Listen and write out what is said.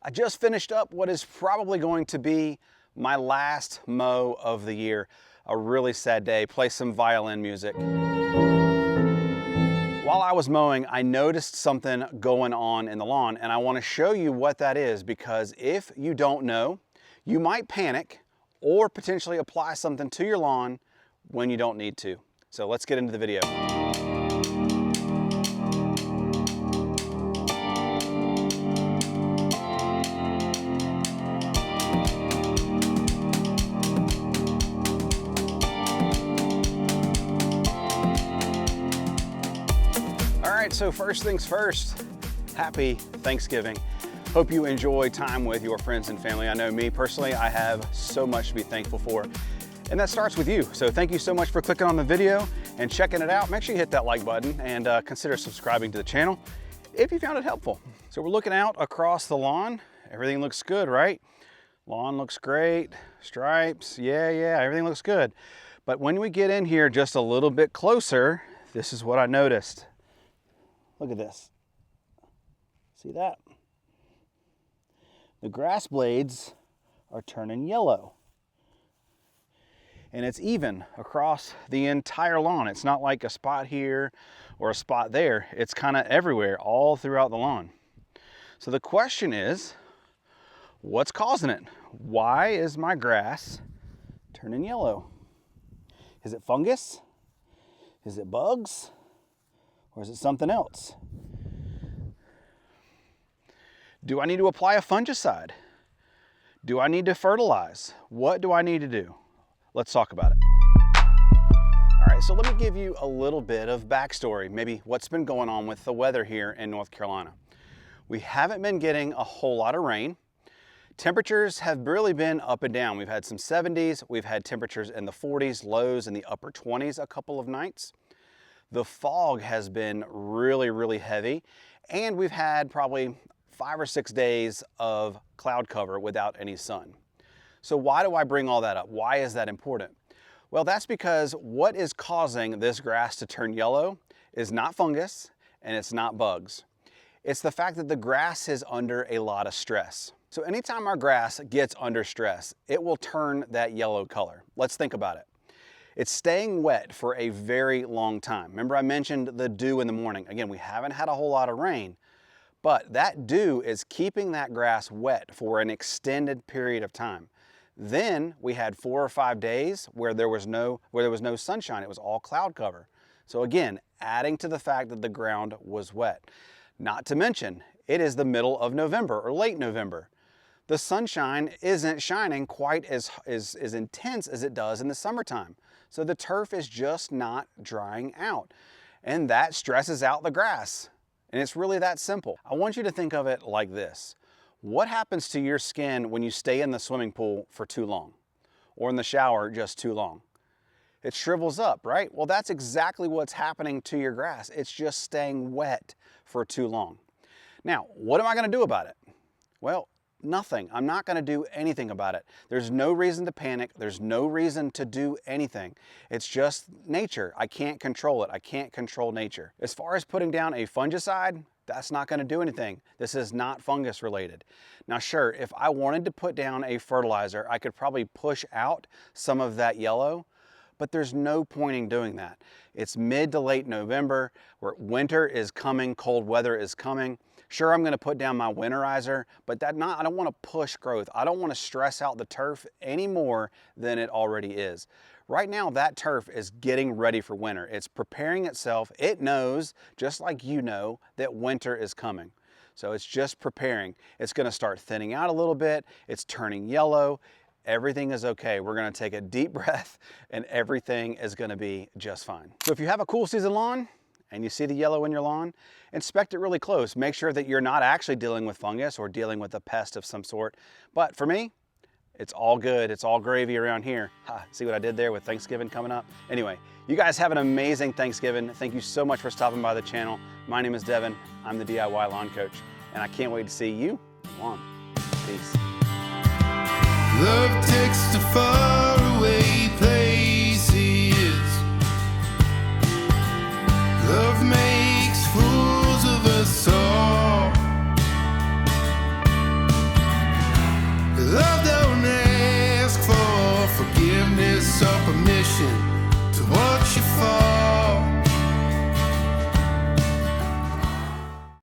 I just finished up what is probably going to be my last mow of the year. A really sad day. Play some violin music. While I was mowing, I noticed something going on in the lawn, and I want to show you what that is, because if you don't know, you might panic or potentially apply something to your lawn when you don't need to. So let's get into the video. So first things first, happy Thanksgiving. Hope you enjoy time with your friends and family. I know me personally, I have so much to be thankful for, and that starts with you. So thank you so much for clicking on the video and checking it out. Make sure you hit that like button and consider subscribing to the channel if you found it helpful. So we're looking out across the lawn. Everything looks good, right? Lawn looks great, stripes, yeah, everything looks good. But when we get in here just a little bit closer, this is what I noticed. Look at this. See that? The grass blades are turning yellow. And it's even across the entire lawn. It's not like a spot here or a spot there. It's kind of everywhere, all throughout the lawn. So the question is, what's causing it? Why is my grass turning yellow? Is it fungus? Is it bugs? Or is it something else? Do I need to apply a fungicide? Do I need to fertilize? What do I need to do? Let's talk about it. All right, so let me give you a little bit of backstory, maybe what's been going on with the weather here in North Carolina. We haven't been getting a whole lot of rain. Temperatures have really been up and down. We've had some 70s, we've had temperatures in the 40s, lows in the upper 20s a couple of nights. The fog has been really heavy, and we've had probably 5 or 6 days of cloud cover without any sun. So why do I bring all that up? Why is that important? Well, that's because what is causing this grass to turn yellow is not fungus and it's not bugs. It's the fact that the grass is under a lot of stress. So anytime our grass gets under stress, it will turn that yellow color. Let's think about it. It's staying wet for a very long time. Remember I mentioned the dew in the morning. Again, we haven't had a whole lot of rain, but that dew is keeping that grass wet for an extended period of time. Then we had 4 or 5 days where there was no sunshine. It was all cloud cover. So again, adding to the fact that the ground was wet. Not to mention, it is the middle of November or late November. The sunshine isn't shining quite as intense as it does in the summertime. So the turf is just not drying out, and that stresses out the grass. And it's really that simple. I want you to think of it like this. What happens to your skin when you stay in the swimming pool for too long, or in the shower just too long? It shrivels up, right? Well, that's exactly what's happening to your grass. It's just staying wet for too long. Now, what am I gonna do about it? Well, nothing. I'm not going to do anything about it. There's no reason to panic. There's no reason to do anything. It's just nature. I can't control it. I can't control nature. As far as putting down a fungicide, that's not going to do anything. This is not fungus related. Now, sure, if I wanted to put down a fertilizer, I could probably push out some of that yellow, but there's no point in doing that. It's mid to late November, where winter is coming, cold weather is coming. Sure, I'm gonna put down my winterizer, but I don't wanna push growth. I don't wanna stress out the turf any more than it already is. Right now, that turf is getting ready for winter. It's preparing itself. It knows, just like you know, that winter is coming. So it's just preparing. It's gonna start thinning out a little bit. It's turning yellow. Everything is okay. We're gonna take a deep breath and everything is gonna be just fine. So if you have a cool season lawn, and you see the yellow in your lawn, inspect it really close. Make sure that you're not actually dealing with fungus or dealing with a pest of some sort. But for me, it's all good. It's all gravy around here. See what I did there with Thanksgiving coming up? Anyway, you guys have an amazing Thanksgiving. Thank you so much for stopping by the channel. My name is Devin. I'm the DIY Lawn Coach, and I can't wait to see you on lawn. Peace. Love takes to fall.